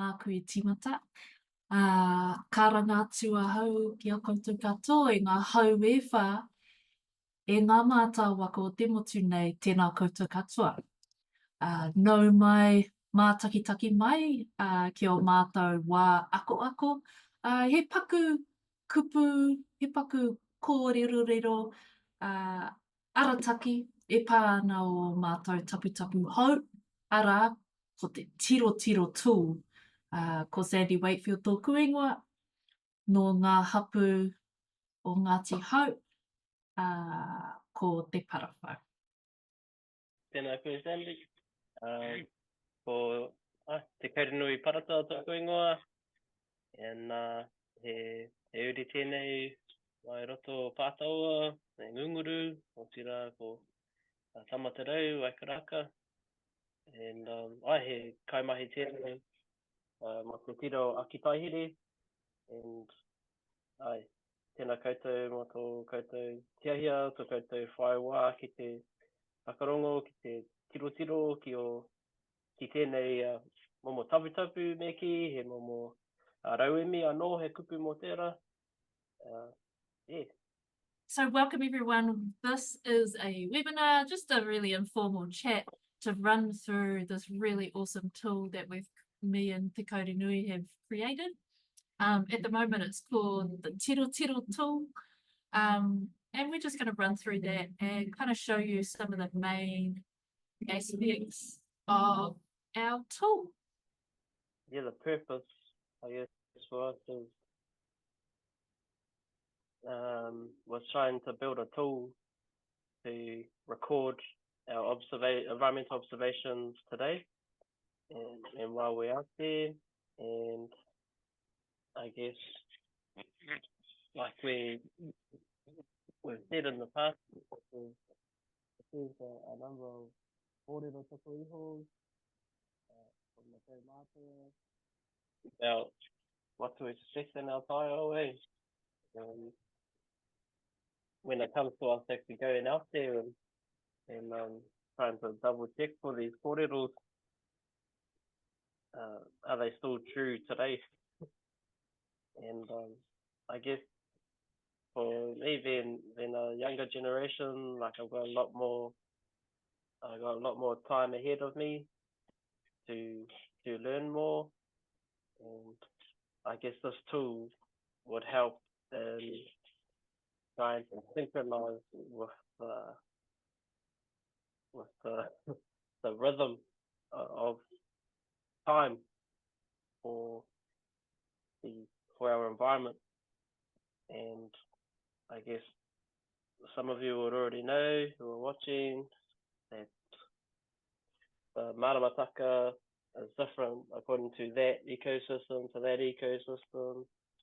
māku I timata. Ka rangātu a hau ki a koutou katoa I ngā hau ewha e ngā mātau waka o te motu nei tēnā koutou katoa. Nau mai, mātakitaki mai ki o mātou wā ako, he paku kupu, he paku kōrerorero, arataki, e pā ana o mātou taputapu hau, ara, ko te tirotiro tū, ko Sandy Wakefield tōku ingoa, no ngā hapu o Ngāti hau, ko te parawhau. Tēnā koe Sandy. Ko te kaurinui parata o tōku ingoa, he uri tēnei mai roto pātaua, nei ngunguru, o tira ko tamatarau, waikaraka, he kaimahi tēnei, ma te tiro Aki Tai Here, tēnā koutou mo tō koutou tiahia, tō koutou whaiwā ki te whakarongo, ki te tirotiro, ki tēnei momo taputapu me ki, he momo rauemi anō, he kupu mō tērā. So welcome everyone. This is a webinar, just a really informal chat to run through this really awesome tool that me and Te Kaurinui have created. At the moment it's called the Tirotiro tool. And we're just going to run through that and kind of show you some of the main aspects of our tool. Yeah, the purpose, I guess, for us is was trying to build a tool to record our environmental observations today and while we're out there, and I guess like we've said in the past, there's a number of kōrero toko iho from the Tēnā about what to expect in our taiao, when it comes to us actually going out there and trying to double check for these kōreros, are they still true today? And I guess for me being a younger generation, like I've got a lot more time ahead of me to learn more, and I guess this tool would help in trying to synchronize with the rhythm of time for our environment. And I guess some of you would already know who are watching that the maramataka is different according to that ecosystem, to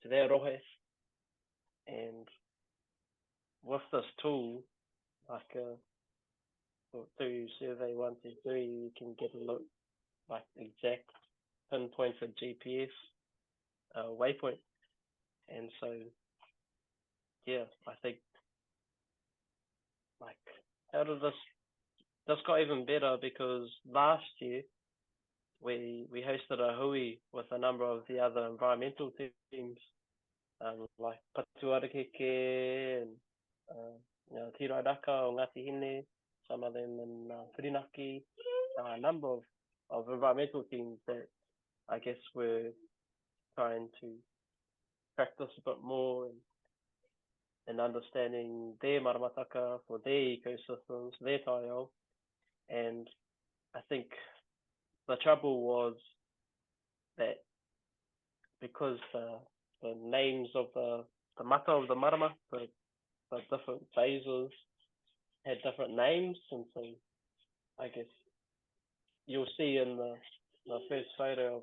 their rohe. And with this tool, like through survey 1 to 3, you can get a look like exact pinpointed GPS waypoint. And so, yeah, I think like how did this got even better, because last year we hosted a hui with a number of the other environmental teams, like Patuarekeke and Tirotiro o Ngāti Hine, some of them in Whirinaki, a number of environmental teams that I guess were trying to practice a bit more in understanding their maramataka for their ecosystems, their taiao. And I think the trouble was that because the names of the mata of the marama, the different phases had different names, and so I guess you'll see in the first photo of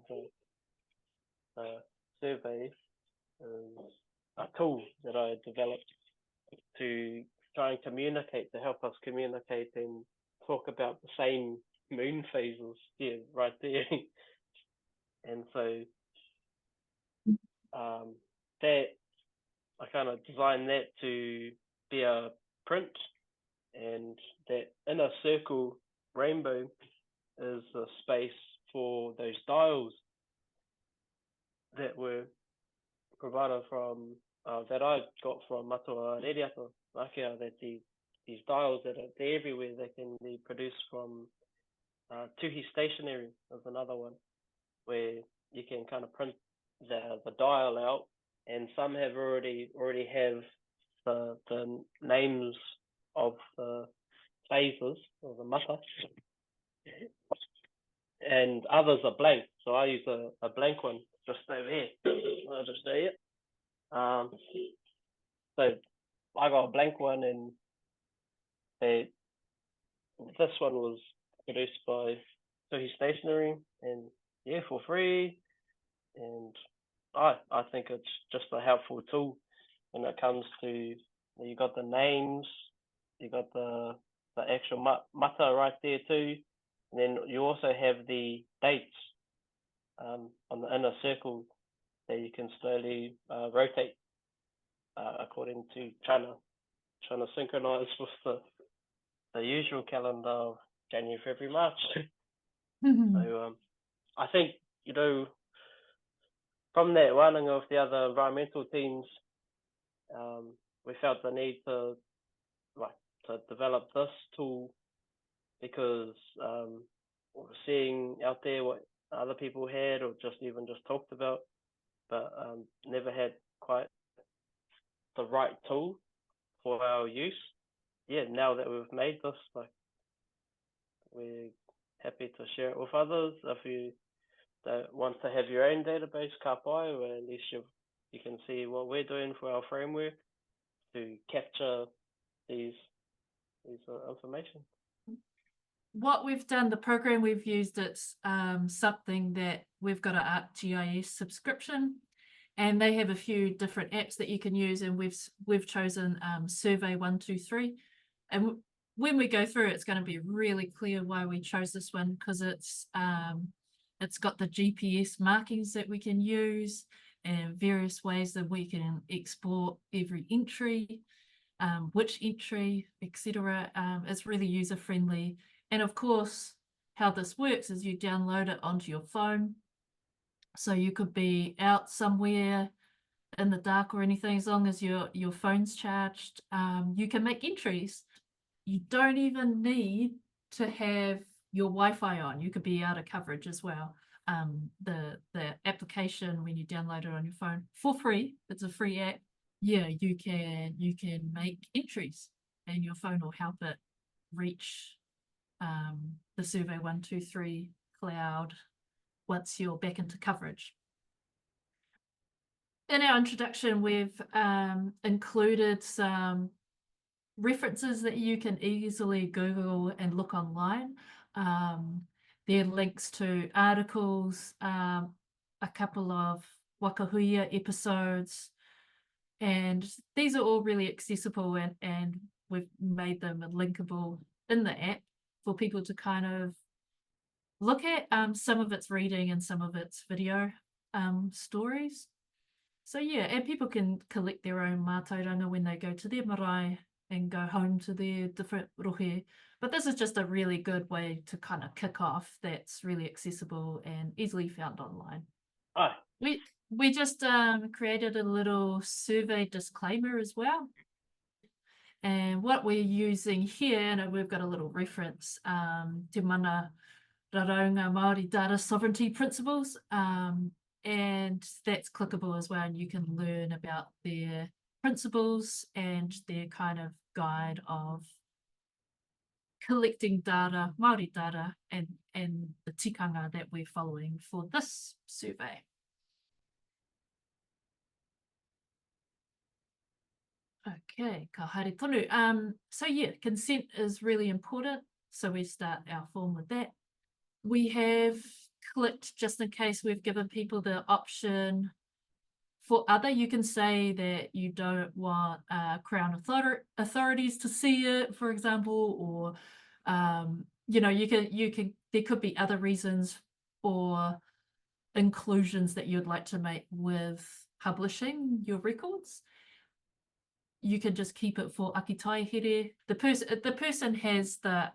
the survey a tool that I developed to try and communicate, to help us communicate and talk about the same moon phases, yeah, right there. And so that I kind of designed that to be a print, and that inner circle rainbow is the space for those dials. that were provided from that I got from Matua Reriato, Makea, that these dials that are they're everywhere, they can be produced from Tuhi stationery is another one, where you can kind of print the dial out, and some have already have the names of the phases or the mata, and others are blank. So I use a blank one just over here. I'll just show you. So I got a blank one, and this one was produced by Tuhi Stationery, and yeah, for free. And I think it's just a helpful tool when it comes to, you got the names, you got the actual mata right there too, and then you also have the dates on the inner circle that you can slowly rotate according to trying to synchronize with the usual calendar of January, February, March. So I think, from that running of the other environmental teams, we felt the need to develop this tool, because we're seeing out there what other people had or just talked about, but never had quite the right tool for our use. Yeah, now that we've made this, we're happy to share it with others. If you don't want to have your own database, ka pai, or at least you can see what we're doing for our framework to capture these information. What we've done, the program we've used, it's something that we've got an ArcGIS subscription, and they have a few different apps that you can use, and we've chosen Survey 123, and when we go through, it's going to be really clear why we chose this one, because it's got the GPS markings that we can use and various ways that we can export every entry, which entry, etc. It's really user friendly. And of course, how this works is you download it onto your phone. So you could be out somewhere in the dark or anything, as long as your phone's charged, you can make entries. You don't even need to have your Wi-Fi on. You could be out of coverage as well. The application, when you download it on your phone for free, it's a free app. Yeah, you can make entries, and your phone will help it reach the Survey 123 cloud once you're back into coverage. In our introduction, we've included some references that you can easily Google and look online. There are links to articles, a couple of wakahuia episodes, and these are all really accessible, and we've made them linkable in the app for people to kind of look at. Some of it's reading and some of it's video stories. So yeah, and people can collect their own mātauranga when they go to their marae and go home to their different rohe. But this is just a really good way to kind of kick off that's really accessible and easily found online. We just created a little survey disclaimer as well. And what we're using here, and we've got a little reference, Te Mana Raraunga Māori Data Sovereignty Principles, and that's clickable as well, and you can learn about their principles and their kind of guide of collecting data, Māori data, and the tikanga that we're following for this survey. Okay, ka haere tonu. So yeah, consent is really important. So we start our form with that. We have clicked, just in case, we've given people the option for other. You can say that you don't want Crown authorities to see it, for example, or you can. There could be other reasons or inclusions that you'd like to make with publishing your records. You can just keep it for Aki Tai Here. The person has the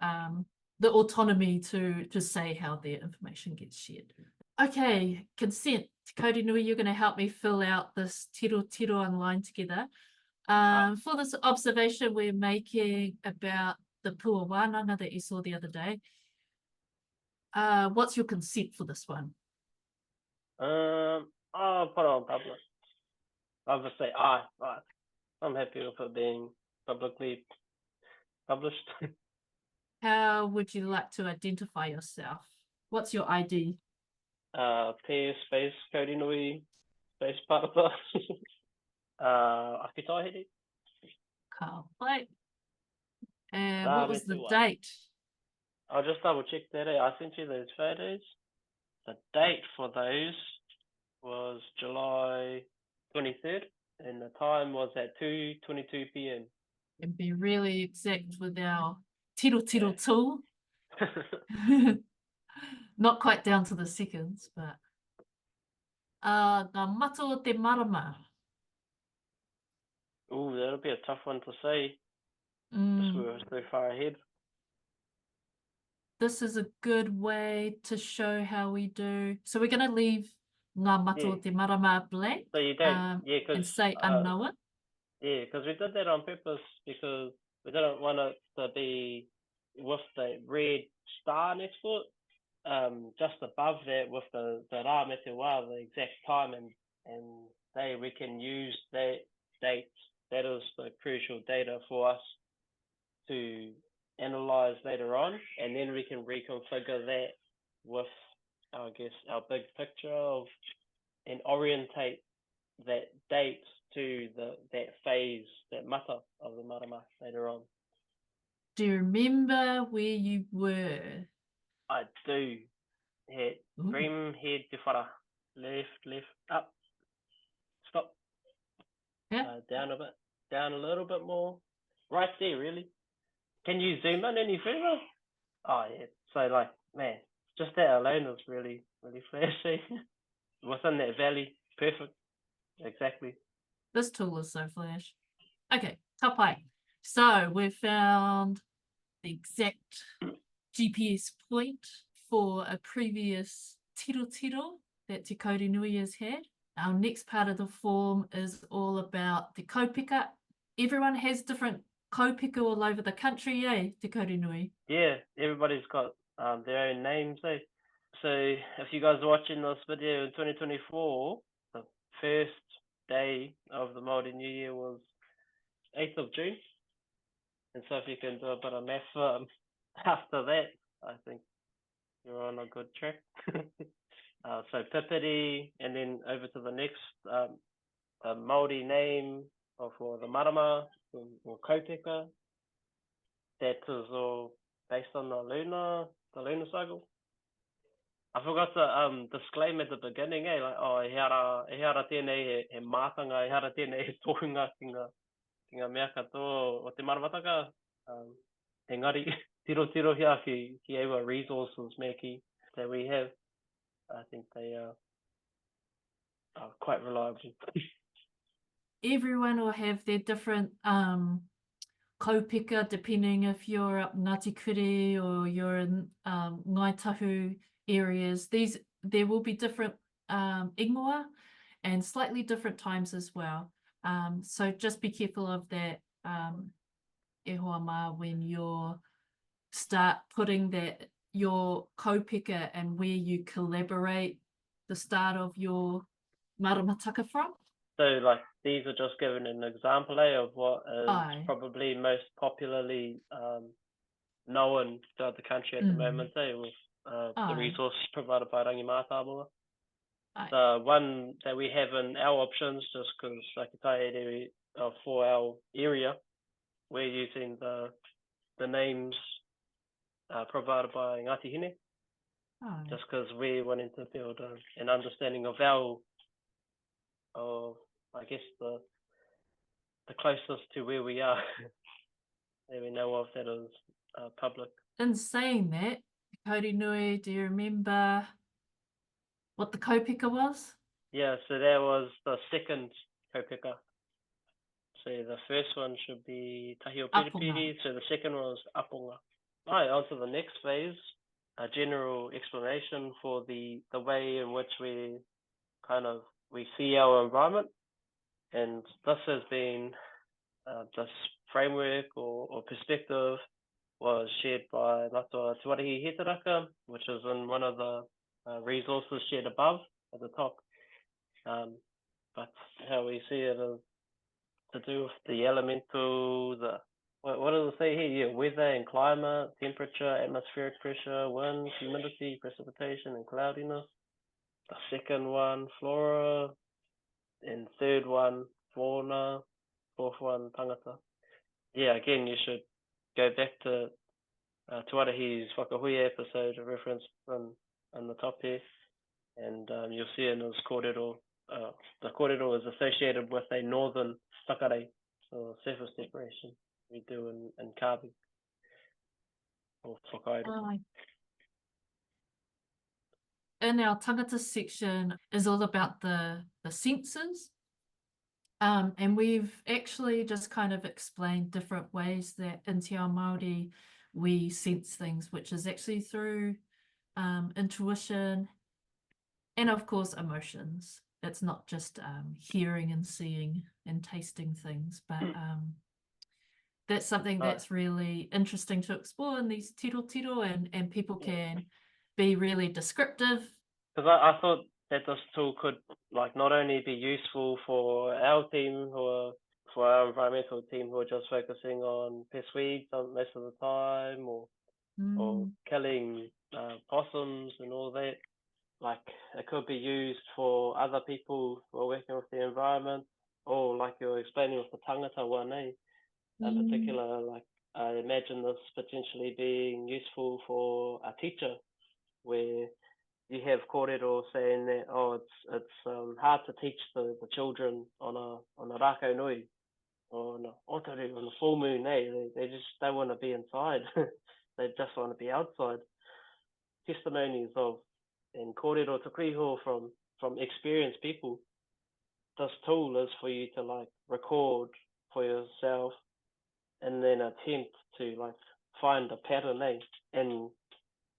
autonomy to say how their information gets shared. Okay, consent. Te Kaupeka, you're going to help me fill out this Tirotiro online together. For this observation we're making about the pua wānanga that you saw the other day, what's your consent for this one? I'll put it on public. I'll just say aye. I'm happy with it being publicly published. How would you like to identify yourself? What's your ID? P space Kaupeka space Papa. Aki Tai Here. Can't wait. And what was the date? I'll just double check that. I sent you those photos. The date for those was July 23rd, and the time was at 2:22 p.m. And be really exact with our tiro tool. Not quite down to the seconds, but ngā mato o te marama. Ooh, that'll be a tough one to say. Just we were so far ahead. This is a good way to show how we do. So we're going to leave ngā mato o te marama blank. So you don't, and say unknown. Yeah, because we did that on purpose because we didn't want it to be with the red star next to it. Just above that with the rā me te wā, the exact time and day we can use that date. That is the crucial data for us to analyze later on, and then we can reconfigure that with, I guess, our big picture of and orientate that date to that phase, that mata of the marama later on. Do you remember where you were? I do. Head, rem, head, te whara. Left, up, stop. Yeah. Down a bit, down a little bit more. Right there, really. Can you zoom in any further? Oh, yeah. So, like, man, just that alone is really, really flashy. Within that valley, perfect. Exactly. This tool is so flash. Okay, ka pai. So we've found the exact GPS point for a previous tirotiro that Te Kaupeka has had. Our next part of the form is all about Te Kaupeka. Everyone has different kaupeka all over the country, Te Kaupeka? Yeah, everybody's got their own names, So if you guys are watching this video in 2024, the first day of the Māori New Year was 8th of June. And so if you can do a bit of math after that, I think you're on a good track. So Pipiri, and then over to the next Māori name for the marama or Kaupeka. That is all based on the lunar cycle. I forgot to disclaim at the beginning, like, oh, e hara tēnei he mātanga, e hara tēnei he tohunga ki ngā mea katoa o te maramataka. Engari, tiro hea ki ewa resources meki that we have. I think they are quite reliable. Everyone will have their different kaupeka, depending if you're up Ngāti Kuri or you're in Ngāi Tahu areas. There will be different ingoa and slightly different times as well. So just be careful of that e hoa mā when you start putting that your kaupeka and where you collaborate the start of your maramataka from. So, like, these are just given an example of what is probably most popularly known throughout the country at the moment, with the resource provided by Rangi Mātāmua. The one that we have in our options, just because Aki Tai Here for our area, we're using the names provided by Ngāti Hine, just because we're wanting to build an understanding of I guess the closest to where we are that we know of that is public. In saying that, Kaupeka, do you remember what the kaupeka was? Yeah, so that was the second kaupeka. So the first one should be Tahi o Piripiri, so the second one was Aponga. Alright, on to the next phase, a general explanation for the way in which we're kind of, we see our environment, and this has been, this framework or perspective was shared by Matua Tuarihi Hetaraka, which is in one of the resources shared above at the top. But how we see it is to do with the elemental, what does it say here? Yeah, weather and climate, temperature, atmospheric pressure, wind, humidity, precipitation, and cloudiness. The second one, flora, and third one, fauna, fourth one, tangata. Yeah, again, you should go back to Tuarahi's Whakahuia episode referenced in the top here, and you'll see in his kōrero, the kōrero is associated with a northern whakare, so surface separation we do in carving or whakairo. In our tangata section is all about the senses. And we've actually just kind of explained different ways that in Te Ao Māori we sense things, which is actually through intuition and of course emotions. It's not just hearing and seeing and tasting things, but that's something that's really interesting to explore in these tirotiro, and people can be really descriptive. Because I thought that this tool could not only be useful for our team or for our environmental team who are just focusing on pest weeds most of the time, or killing possums and all that. It could be used for other people who are working with the environment, or like you were explaining with the tangata one, in particular. I imagine this potentially being useful for a teacher, where you have kōrero saying that it's hard to teach the children on a rākau nui or on a otaru, on a full moon. They just don't want to be inside. They just want to be outside. Testimonies of and kōrero takuiho from experienced people. This tool is for you to record for yourself and then attempt to find a pattern, and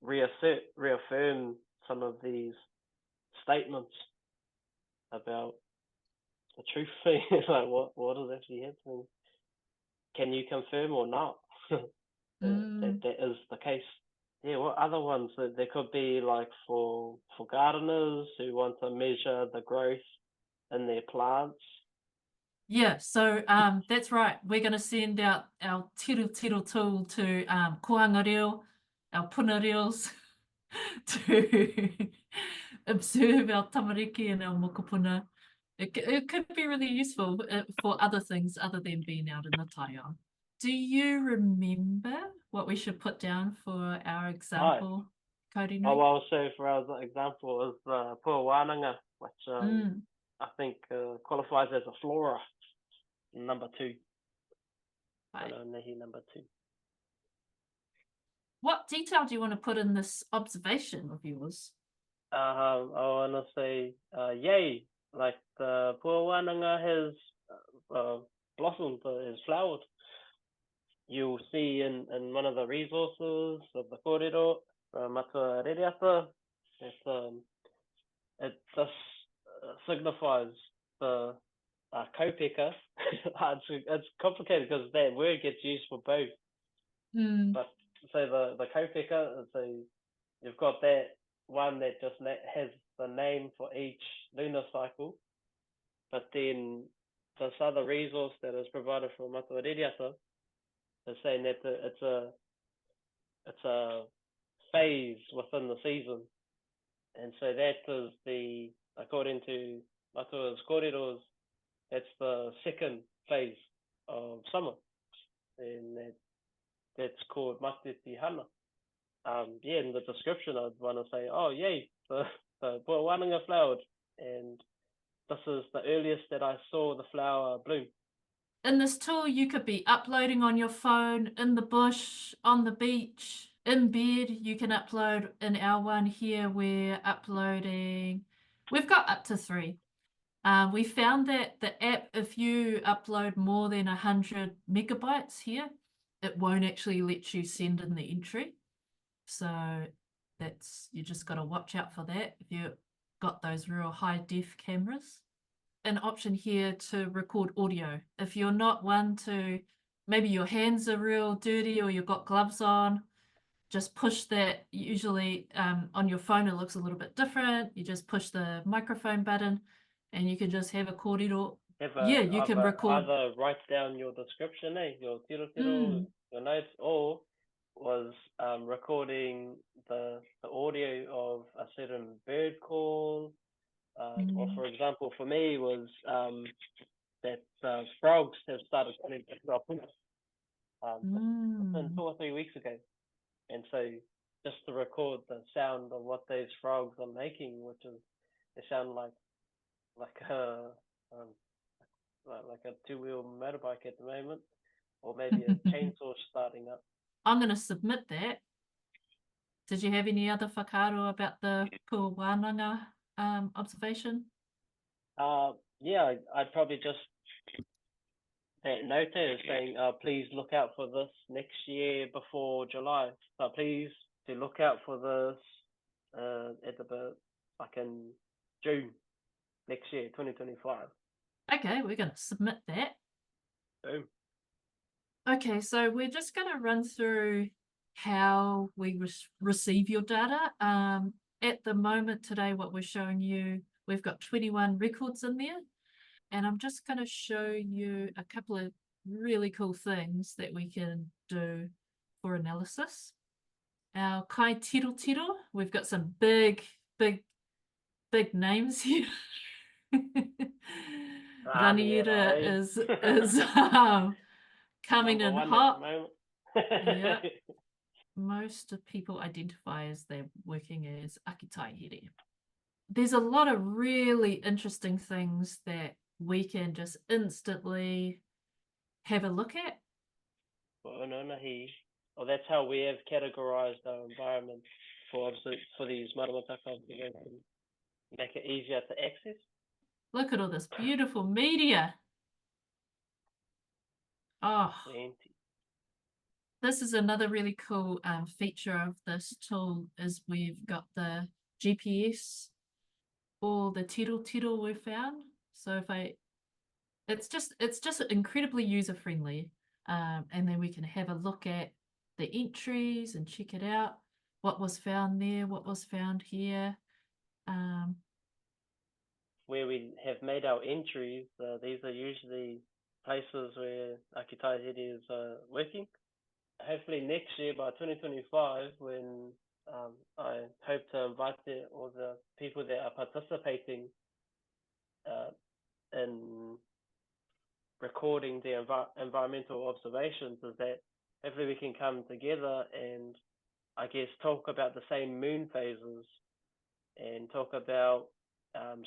reaffirm some of these statements about the truth. What is actually happening? Can you confirm or not that is the case? Yeah, what other ones? There could be for gardeners who want to measure the growth in their plants. Yeah, so that's right. We're going to send out our Tirotiro tool to koanga reo, our puna reos, to observe our tamariki and our mokopuna. It could be really useful for other things other than being out in the taiao. Do you remember what we should put down for our example, Kauri Nui? Well, so for our example is the pua wānanga, which I think qualifies as a flora, number 2. Right. Nehi number 2. What detail do you want to put in this observation of yours? I want to say, yay, the pua wānanga has blossomed, has flowered. You'll see in one of the resources of the kōrero, Matua Reriata, it just signifies the Kaupeka. It's complicated because that word gets used for both. But so the Kaupeka, so you've got that one that just has the name for each lunar cycle, but then this other resource that is provided from Matua Reriata is saying that it's a phase within the season, and so that is according to Matua's kōreros, that's the second phase of summer, and that's called Matiti Hana. In the description I'd want to say, oh yay, the pua wānanga flowered, and this is the earliest that I saw the flower bloom. In this tool, you could be uploading on your phone, in the bush, on the beach, in bed. You can upload. In our one here, we're uploading. We've got up to 3. We found that the app, if you upload more than 100 megabytes here, it won't actually let you send in the entry. So you just got to watch out for that. If you're got those real high def cameras. An option here to record audio. If you're not one to, maybe your hands are real dirty or you've got gloves on, just push that. Usually on your phone it looks a little bit different. You just push the microphone button and you can just have a kōrero. Yeah, you can record. Either write down your description, your tirotiro, your notes, or was recording the audio of a certain bird call. Or for example, for me was that frogs have started coming up within 2 or 3 weeks ago, and so just to record the sound of what those frogs are making, which is they sound like a like a two-wheel motorbike at the moment, or maybe a chainsaw starting up. I'm going to submit that. Did you have any other whakaaro about the Puawānanga observation? Yeah, I'd probably just that note there saying, please look out for this next year before July. So please do look out for this at the like in June next year, 2025. Okay, we're going to submit that. Boom. Okay, so we're just going to run through how we receive your data. At the moment today, what we're showing you, we've got 21 records in there. And I'm just going to show you a couple of really cool things that we can do for analysis. Our kai Tirotiro, we've got some big names here. Raniera is coming in hot. Yeah. Most of people identify as they're working as Aki Tai Here. There's a lot of really interesting things that we can just instantly have a look at. Well, that's how we have categorized our environment for these maramataka observations. Make it easier to access. Look at all this beautiful media. Oh, this is another really cool feature of this tool is we've got the GPS or the tirotiro we found. So it's just incredibly user friendly, and then we can have a look at the entries and check it out. What was found there? What was found here? Where we have made our entries, these are usually places where Aki Tai Here is working. Hopefully next year by 2025, when I hope to invite all the people that are participating in recording the environmental observations, is that hopefully we can come together and I guess talk about the same moon phases and talk about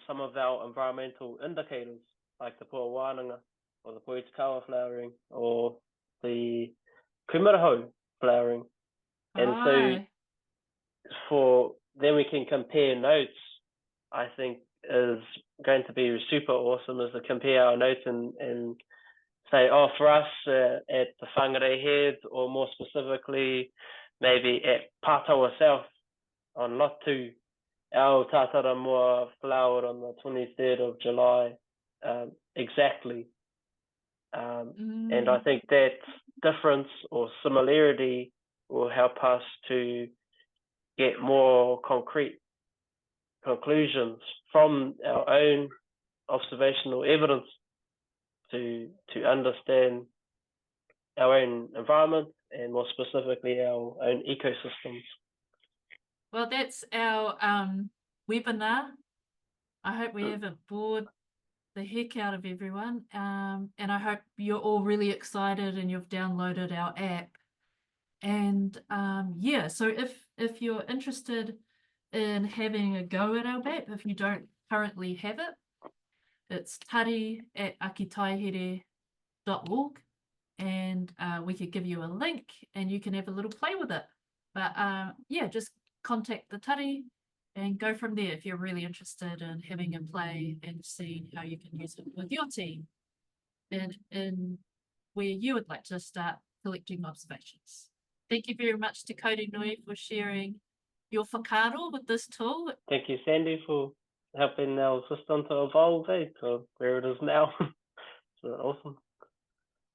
some of our environmental indicators like the Puawānanga or the Poitikawa flowering or the Kumaraho flowering. And so then we can compare notes. I think is going to be super awesome is to compare our notes and say, oh, for us at the Whangarei Head, or more specifically, maybe at Pātaua South on Lot 2, our Tātara Moa flowered on the 23rd of July exactly. And I think that difference or similarity will help us to get more concrete conclusions from our own observational evidence to understand our own environment and more specifically our own ecosystems. Well, that's our webinar. I hope we haven't bored the heck out of everyone, and I hope you're all really excited and you've downloaded our app. And yeah, so if you're interested in having a go at our app, if you don't currently have it, it's tari@akitaihere.org, and we could give you a link and you can have a little play with it. But yeah, just contact the tari and go from there if you're really interested in having a play and seeing how you can use it with your team and in where you would like to start collecting observations. Thank you very much to Kauri Nui for sharing your whakaaro with this tool. Thank you, Sandy, for helping our system to evolve to where it is now. So awesome.